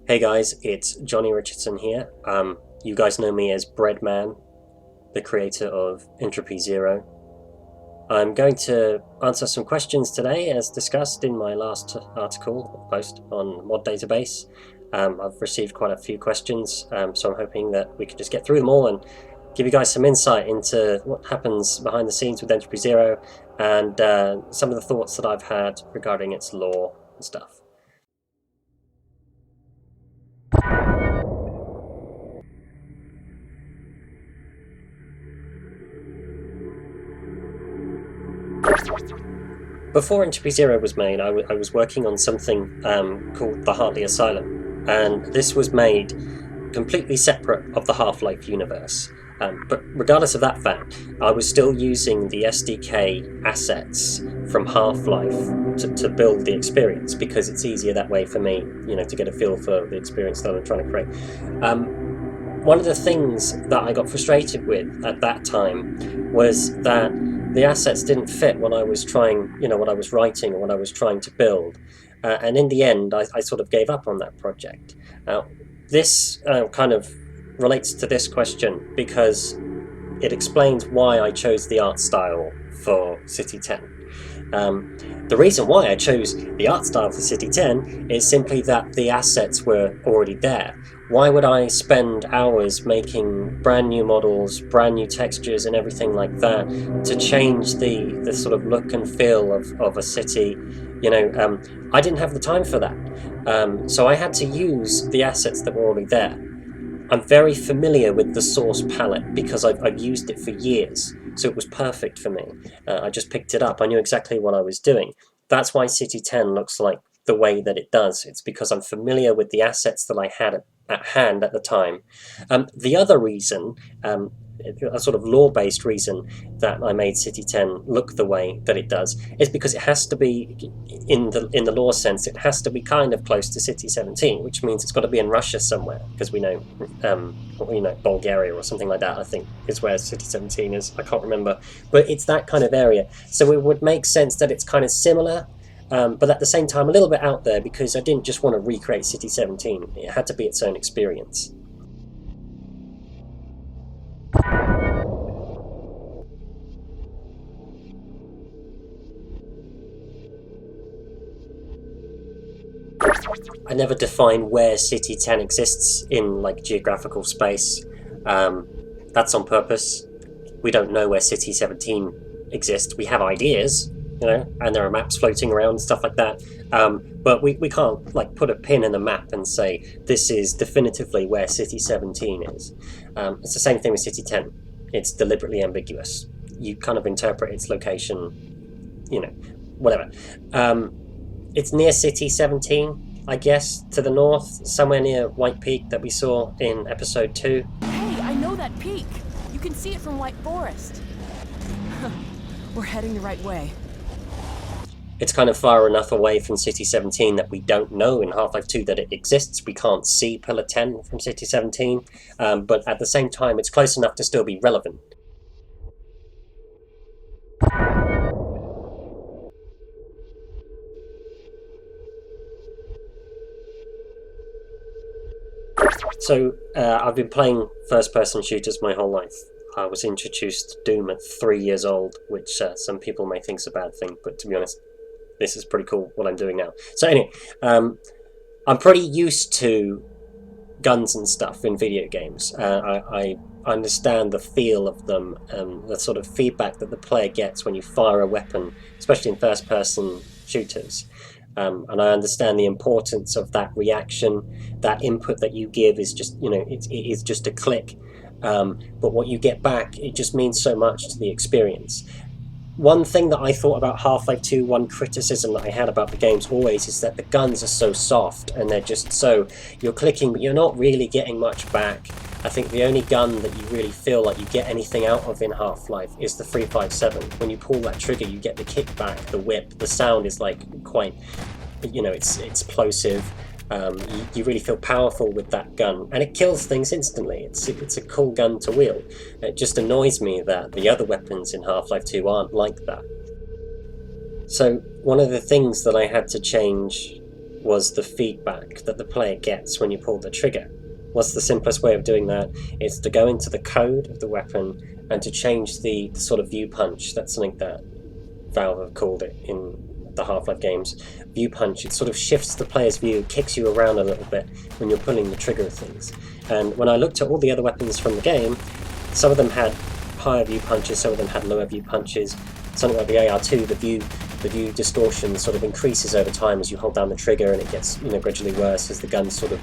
Hey guys, it's Johnny Richardson here. You guys know me as Breadman, the creator of Entropy Zero. I'm going to answer some questions today as discussed in my last article post on Mod Database. I've received quite a few questions, so I'm hoping that we can just get through them all and give you guys some insight into what happens behind the scenes with Entropy Zero and some of the thoughts that I've had regarding its lore and stuff. Before Entropy Zero was made, I was working on something called the Heartly Asylum, and this was made completely separate of the Half-Life universe. But regardless of that fact, I was still using the SDK assets from Half-Life to build the experience, because it's easier that way for me, to get a feel for the experience that I'm trying to create. One of the things that I got frustrated with at that time was that the assets didn't fit what I was trying, what I was writing or what I was trying to build. And in the end, I sort of gave up on that project. This kind of relates to this question because it explains why I chose the art style for City 10. The reason why I chose the art style for City 10 is simply that the assets were already there. Why would I spend hours making brand new models, brand new textures and everything like that to change the sort of look and feel of a city? I didn't have the time for that. So I had to use the assets that were already there. I'm very familiar with the source palette because I've used it for years, so it was perfect for me. I just picked it up. I knew exactly what I was doing. That's why City 10 looks like the way that it does. It's because I'm familiar with the assets that I had at hand at the time. The other reason, a sort of lore-based reason that I made City 10 look the way that it does is because it has to be, in the lore sense, it has to be kind of close to City 17, which means it's got to be in Russia somewhere, because we know, Bulgaria or something like that, I think, is where City 17 is. I can't remember, but it's that kind of area. So it would make sense that it's kind of similar, but at the same time a little bit out there, because I didn't just want to recreate City 17. It had to be its own experience. I never define where City 10 exists in geographical space. That's on purpose. We don't know where City 17 exists. We have ideas, and there are maps floating around and stuff like that. But we can't put a pin in the map and say this is definitively where City 17 is. It's the same thing with City 10. It's deliberately ambiguous. You kind of interpret its location, whatever. It's near City 17, I guess, to the north, somewhere near White Peak that we saw in episode 2. Hey, I know that peak. You can see it from White Forest. We're heading the right way. It's kind of far enough away from City 17 that we don't know in Half-Life 2 that it exists. We can't see Pillar 10 from City 17, but at the same time, it's close enough to still be relevant. So, I've been playing first-person shooters my whole life. I was introduced to Doom at 3 years old, which some people may think is a bad thing, but to be honest, this is pretty cool what I'm doing now. So anyway, I'm pretty used to guns and stuff in video games. I understand the feel of them, the sort of feedback that the player gets when you fire a weapon, especially in first-person shooters. And I understand the importance of that reaction. That input that you give is just, it is just a click. But what you get back, it just means so much to the experience. One thing that I thought about Half-Life 2, one criticism that I had about the games always, is that the guns are so soft and they're just so... You're clicking, but you're not really getting much back. I think the only gun that you really feel like you get anything out of in Half-Life is the 357. When you pull that trigger, you get the kickback, the whip. The sound is quite... it's explosive. You really feel powerful with that gun, and it kills things instantly. It's a cool gun to wield. It just annoys me that the other weapons in Half-Life 2 aren't like that. So one of the things that I had to change was the feedback that the player gets when you pull the trigger. What's the simplest way of doing that? Is to go into the code of the weapon and to change the sort of view punch. That's something that Valve have called it in the Half-Life games. View punch, it sort of shifts the player's view, kicks you around a little bit when you're pulling the trigger of things. And when I looked at all the other weapons from the game, some of them had higher view punches, some of them had lower view punches. Something like the AR2, the view distortion sort of increases over time as you hold down the trigger, and it gets gradually worse as the gun sort of,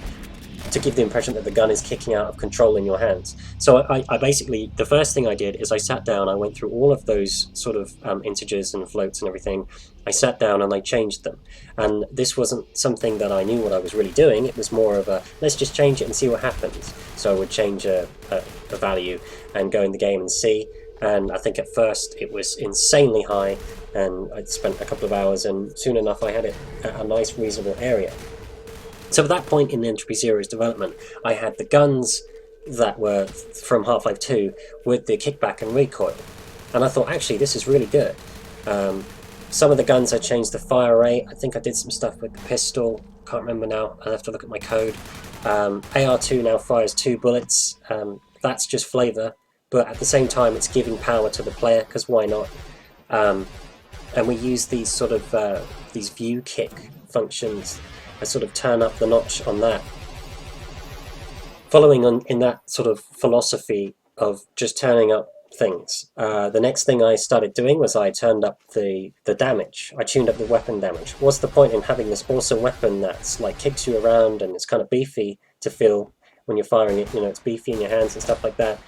to give the impression that the gun is kicking out of control in your hands. So I basically, the first thing I did is I sat down, I went through all of those sort of integers and floats and everything. I sat down and I changed them. And this wasn't something that I knew what I was really doing. It was more of a, let's just change it and see what happens. So I would change a value and go in the game and see. And I think at first it was insanely high, and I'd spent a couple of hours, and soon enough I had it at a nice reasonable area. So at that point in Entropy Zero's development, I had the guns that were from Half-Life 2 with the kickback and recoil. And I thought, actually, this is really good. Some of the guns I changed the fire rate. I think I did some stuff with the pistol. Can't remember now. I'll have to look at my code. AR2 now fires 2 bullets. That's just flavor. But at the same time, it's giving power to the player, because why not? And we use these sort of these view kick functions. I sort of turn up the notch on that. Following on in that sort of philosophy of just turning up things, the next thing I started doing was I turned up the damage. I tuned up the weapon damage. What's the point in having this awesome weapon that's like kicks you around and it's kind of beefy to feel when you're firing it, it's beefy in your hands and stuff like that,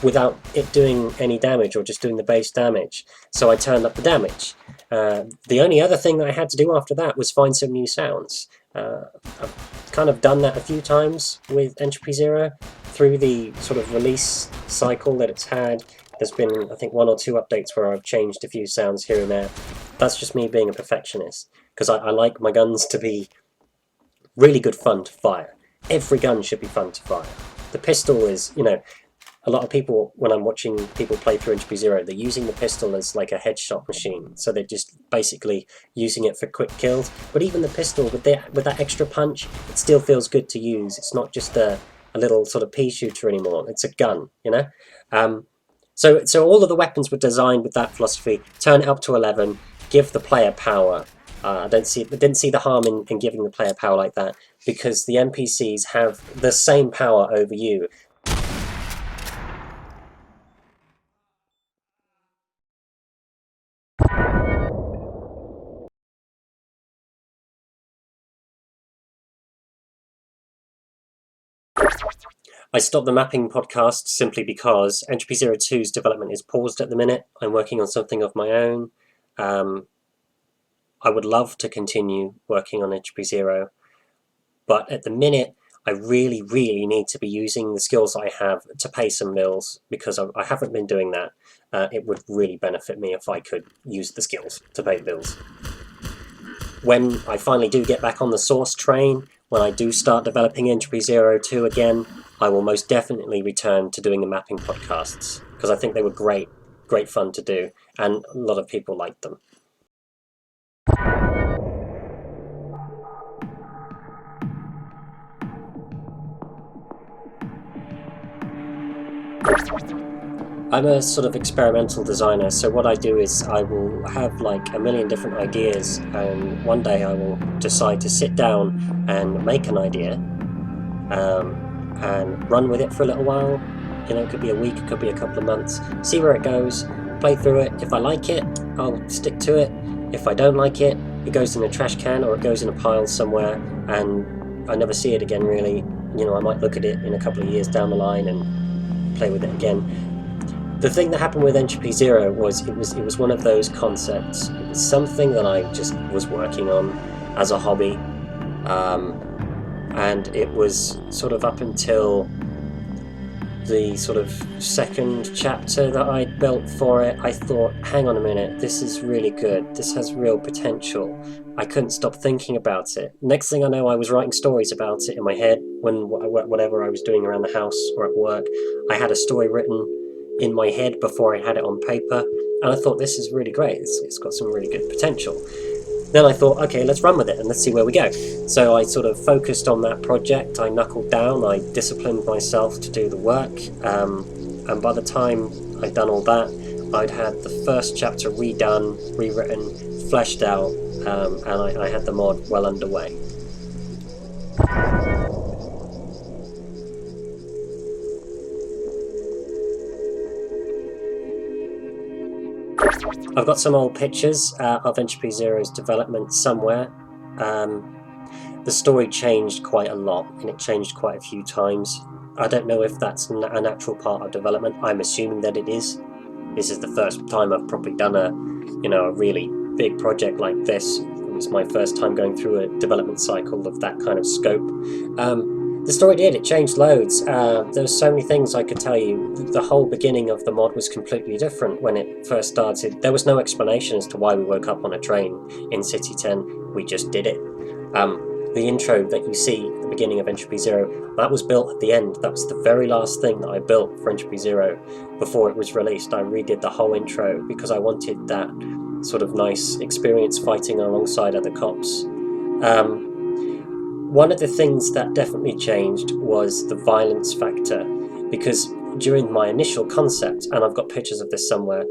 without it doing any damage or just doing the base damage? So I turned up the damage. The only other thing that I had to do after that was find some new sounds. I've kind of done that a few times with Entropy Zero through the sort of release cycle that it's had. There's been, I think, 1 or 2 updates where I've changed a few sounds here and there. That's just me being a perfectionist, because I like my guns to be really good fun to fire. Every gun should be fun to fire. The pistol is, a lot of people, when I'm watching people play through Entropy Zero, they're using the pistol as like a headshot machine. So they're just basically using it for quick kills. But even the pistol, with that extra punch, it still feels good to use. It's not just a little sort of pea shooter anymore. It's a gun, So all of the weapons were designed with that philosophy. Turn it up to 11, give the player power. I didn't see the harm in giving the player power like that, because the NPCs have the same power over you. I stopped the mapping podcast simply because Entropy Zero 2's development is paused at the minute. I'm working on something of my own. I would love to continue working on Entropy Zero, but at the minute I really, really need to be using the skills I have to pay some bills, because I haven't been doing that. It would really benefit me if I could use the skills to pay bills. When I finally do get back on the Source train, when I do start developing Entropy Zero 2 again, I will most definitely return to doing the mapping podcasts, because I think they were great fun to do, and a lot of people liked them. I'm a sort of experimental designer, so what I do is I will have like a million different ideas, and one day I will decide to sit down and make an idea and run with it for a little while. It could be a week, it could be a couple of months, see where it goes, play through it. If I like it, I'll stick to it. If I don't like it, it goes in a trash can or it goes in a pile somewhere, and I never see it again really. I might look at it in a couple of years down the line and play with it again. The thing that happened with Entropy Zero was it was one of those concepts. It was something that I just was working on as a hobby, and it was sort of up until the sort of second chapter that I'd built for it, I thought, hang on a minute, this is really good, this has real potential. I couldn't stop thinking about it. Next thing I know, I was writing stories about it in my head, when whatever I was doing around the house or at work. I had a story written in my head before I had it on paper, and I thought, this is really great, it's got some really good potential. then I thought, okay, let's run with it and let's see where we go. So I sort of focused on that project. I knuckled down. I disciplined myself to do the work. And by the time I'd done all that, I'd had the first chapter redone, rewritten, fleshed out, and I had the mod well underway. I've got some old pictures of Entropy Zero's development somewhere. The story changed quite a lot, and it changed quite a few times. I don't know if that's a natural part of development. I'm assuming that it is. This is the first time I've probably done a really big project like this. It was my first time going through a development cycle of that kind of scope. The story it changed loads. There were so many things I could tell you. The whole beginning of the mod was completely different when it first started. There was no explanation as to why we woke up on a train in City 10. We just did it. The intro that you see at the beginning of Entropy Zero, that was built at the end. That was the very last thing that I built for Entropy Zero before it was released. I redid the whole intro because I wanted that sort of nice experience fighting alongside other cops. One of the things that definitely changed was the violence factor, because during my initial concept, and I've got pictures of this somewhere,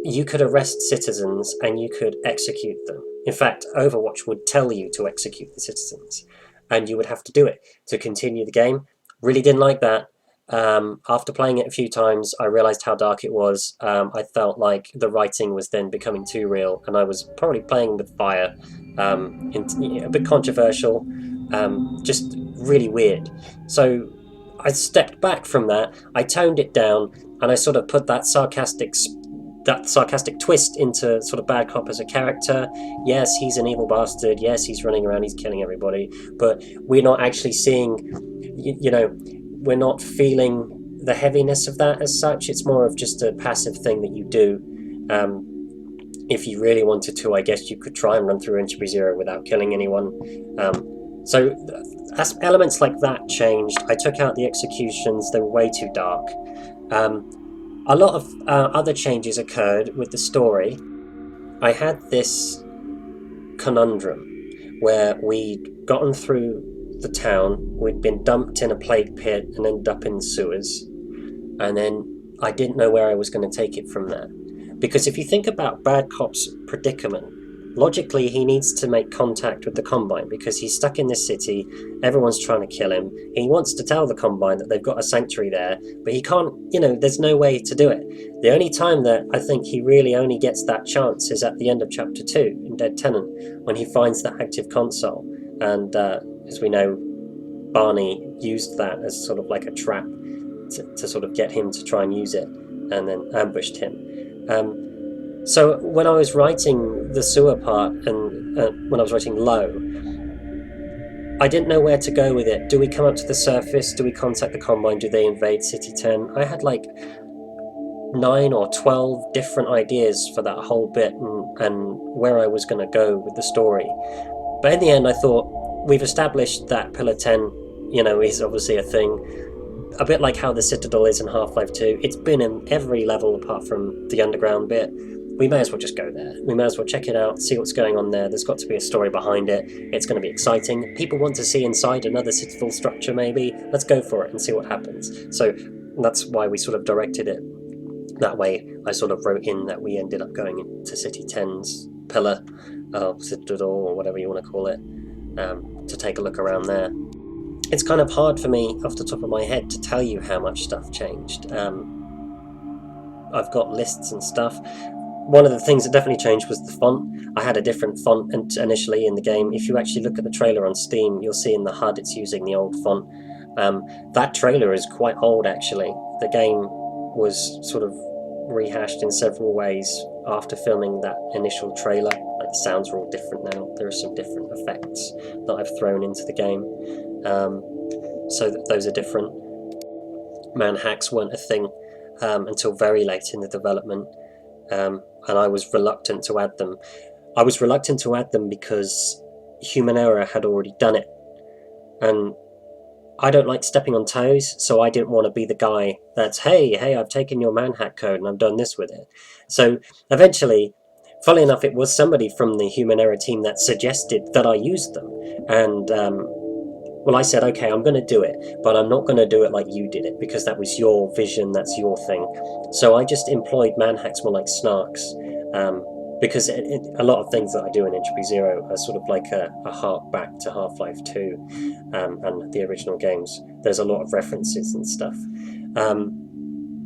you could arrest citizens and you could execute them. In fact, Overwatch would tell you to execute the citizens, and you would have to do it to continue the game. Really didn't like that. After playing it a few times, I realised how dark it was. I felt like the writing was then becoming too real, and I was probably playing with fire. A bit controversial, just really weird. So I stepped back from that, I toned it down, and I sort of put that sarcastic twist into sort of Bad Cop as a character. Yes, he's an evil bastard. Yes, he's running around, he's killing everybody. But we're not actually seeing, we're not feeling the heaviness of that as such. It's more of just a passive thing that you do. If you really wanted to, I guess you could try and run through Entropy Zero without killing anyone. So as elements like that changed. I took out the executions. They were way too dark. A lot of other changes occurred with the story. I had this conundrum where we'd gotten through the town, we'd been dumped in a plague pit and ended up in sewers, and then I didn't know where I was going to take it from there. Because if you think about Bad Cop's predicament, logically he needs to make contact with the Combine because he's stuck in this city, everyone's trying to kill him, he wants to tell the Combine that they've got a sanctuary there, but he can't, there's no way to do it. The only time that I think he really only gets that chance is at the end of Chapter 2 in Dead Tenant, when he finds that active console, and as we know, Barney used that as sort of like a trap to sort of get him to try and use it, and then ambushed him. So when I was writing the sewer part, and when I was writing Low, I didn't know where to go with it. Do we come up to the surface? Do we contact the Combine? Do they invade City 10? I had like 9 or 12 different ideas for that whole bit and where I was going to go with the story. But in the end, I thought, we've established that Pillar 10, is obviously a thing. A bit like how the Citadel is in Half-Life 2. It's been in every level apart from the underground bit. We may as well just go there. We may as well check it out, see what's going on there. There's got to be a story behind it. It's going to be exciting. People want to see inside another Citadel structure, maybe. Let's go for it and see what happens. So that's why we sort of directed it that way. I sort of wrote in that we ended up going into City 10's pillar, Citadel, or whatever you want to call it, to take a look around there. It's kind of hard for me, off the top of my head, to tell you how much stuff changed. I've got lists and stuff. One of the things that definitely changed was the font. I had a different font initially in the game. If you actually look at the trailer on Steam, you'll see in the HUD it's using the old font. That trailer is quite old, actually. The game was sort of rehashed in several ways after filming that initial trailer. Like, the sounds are all different now. There are some different effects that I've thrown into the game. So those are different. Man hacks weren't a thing until very late in the development, and I was reluctant to add them. I was reluctant to add them because human error had already done it, and I don't like stepping on toes, so I didn't want to be the guy that's, hey, I've taken your man hack code and I've done this with it. So eventually, Funnily enough, it was somebody from the Human Error team that suggested that I use them, and well, I said, okay, I'm going to do it, but I'm not going to do it like you did it, because that was your vision, that's your thing. So I just employed manhacks more like snarks, because a lot of things that I do in Entropy Zero are sort of like a hark back to Half-Life 2 and the original games. There's a lot of references and stuff.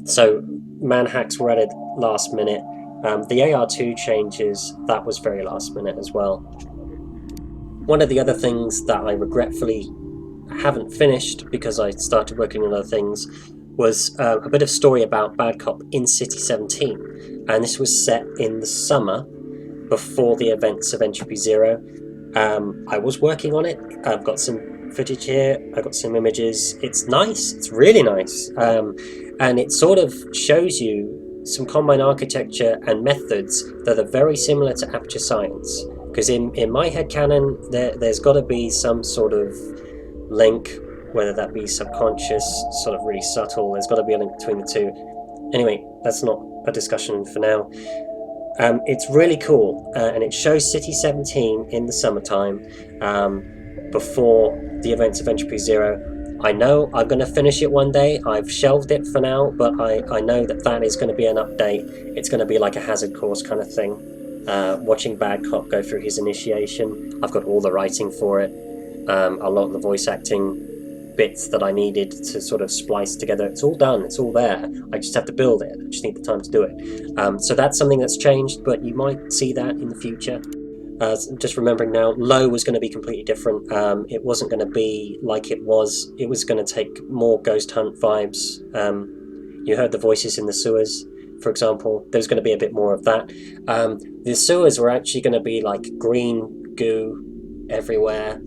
So manhacks were added last minute. The AR2 changes, that was very last minute as well. One of the other things that I regretfully haven't finished because I started working on other things was a bit of story about Bad Cop in City 17, and this was set in the summer before the events of Entropy Zero. I was working on it. I've got some footage here, I've got some images. It's nice, it's really nice, and it sort of shows you some Combine architecture and methods that are very similar to Aperture Science, because in my headcanon there's got to be some sort of link, whether that be subconscious, sort of really subtle. There's got to be a link between the two. Anyway, that's not a discussion for now. It's really cool, and it shows City 17 in the summertime, before the events of Entropy Zero. I know I'm going to finish it one day. I've shelved it for now, but I know that is going to be an update. It's going to be like a hazard course kind of thing, watching Bad Cop go through his initiation. I've got all the writing for it. A lot of the voice acting bits that I needed to sort of splice together. It's all done, it's all there. I just have to build it. I just need the time to do it. So that's something that's changed, but you might see that in the future. Just remembering now, Low was going to be completely different. It wasn't going to be like it was. It was going to take more Ghost Hunt vibes. You heard the voices in the sewers, for example. There's going to be a bit more of that. The sewers were actually going to be like green goo everywhere.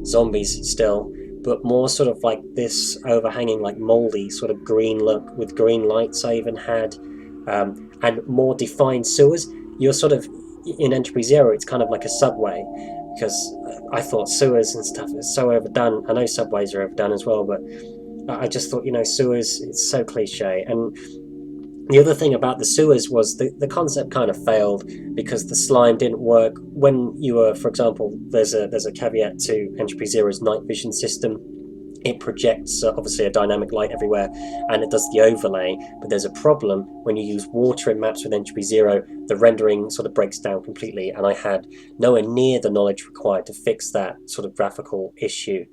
Zombies still, but more sort of like this overhanging, like moldy sort of green look with green lights I even had, and more defined sewers. You're sort of in Entropy Zero, it's kind of like a subway, because I thought sewers and stuff is so overdone. I know subways are overdone as well, but I just thought, sewers, it's so cliche. And the other thing about the sewers was the concept kind of failed because the slime didn't work. When you were, for example, there's a caveat to Entropy Zero's night vision system. It projects obviously a dynamic light everywhere, and it does the overlay, but there's a problem when you use water in maps with Entropy Zero. The rendering sort of breaks down completely, and I had nowhere near the knowledge required to fix that sort of graphical issue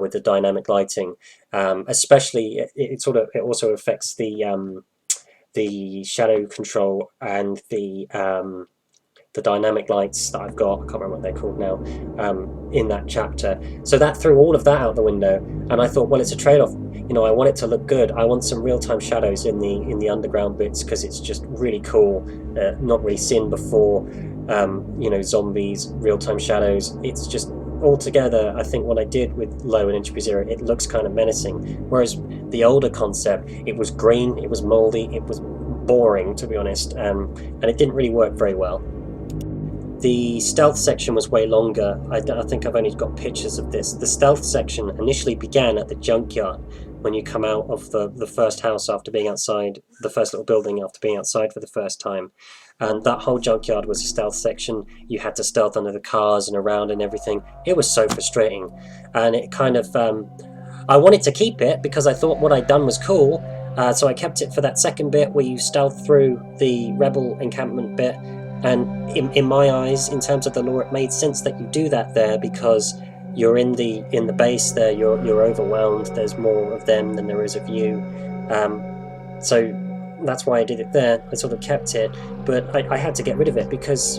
with the dynamic lighting. Especially, it also affects the shadow control and the dynamic lights that I've got. I can't remember what they're called now, in that chapter. So that threw all of that out the window, and I thought, well, it's a trade-off. I want it to look good. I want some real-time shadows in the underground bits, because it's just really cool. Not really seen before. Zombies, real-time shadows. It's just altogether, I think what I did with Low and Entropy Zero, it looks kind of menacing. Whereas the older concept, it was green, it was moldy, it was boring, to be honest, and it didn't really work very well. The stealth section was way longer. I think I've only got pictures of this. The stealth section initially began at the junkyard, when you come out of the first house after being outside, the first little building after being outside for the first time. And that whole junkyard was a stealth section. You had to stealth under the cars and around and everything. It was so frustrating. And it kind of, I wanted to keep it because I thought what I'd done was cool. So I kept it for that second bit where you stealth through the rebel encampment bit. And in my eyes, in terms of the lore, it made sense that you do that there, because you're in the base there, you're overwhelmed, there's more of them than there is of you. So that's why I did it there. I sort of kept it, but I had to get rid of it because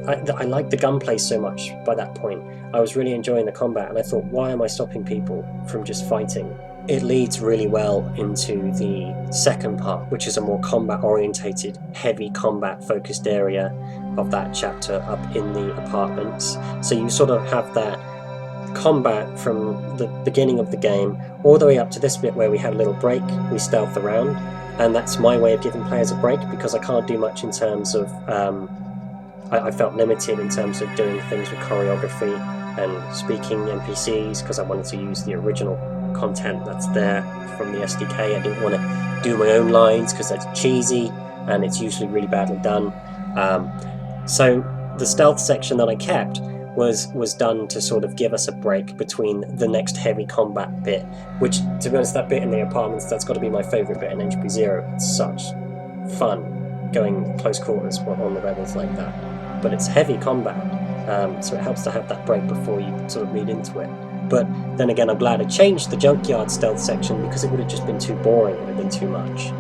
I liked the gunplay so much by that point. I was really enjoying the combat, and I thought, why am I stopping people from just fighting? It leads really well into the second part, which is a more combat-orientated, heavy combat-focused area of that chapter up in the apartments. So you sort of have that combat from the beginning of the game all the way up to this bit where we have a little break, we stealth around, and that's my way of giving players a break, because I can't do much in terms of I felt limited in terms of doing things with choreography and speaking NPCs, because I wanted to use the original content that's there from the SDK. I didn't want to do my own lines because that's cheesy and it's usually really badly done. So the stealth section that I kept was done to sort of give us a break between the next heavy combat bit, which, to be honest, that bit in the apartments, that's got to be my favourite bit in Entropy Zero. It's such fun going close quarters on the rebels like that. But it's heavy combat, so it helps to have that break before you sort of lead into it. But then again, I'm glad I changed the junkyard stealth section because it would have just been too boring, it would have been too much.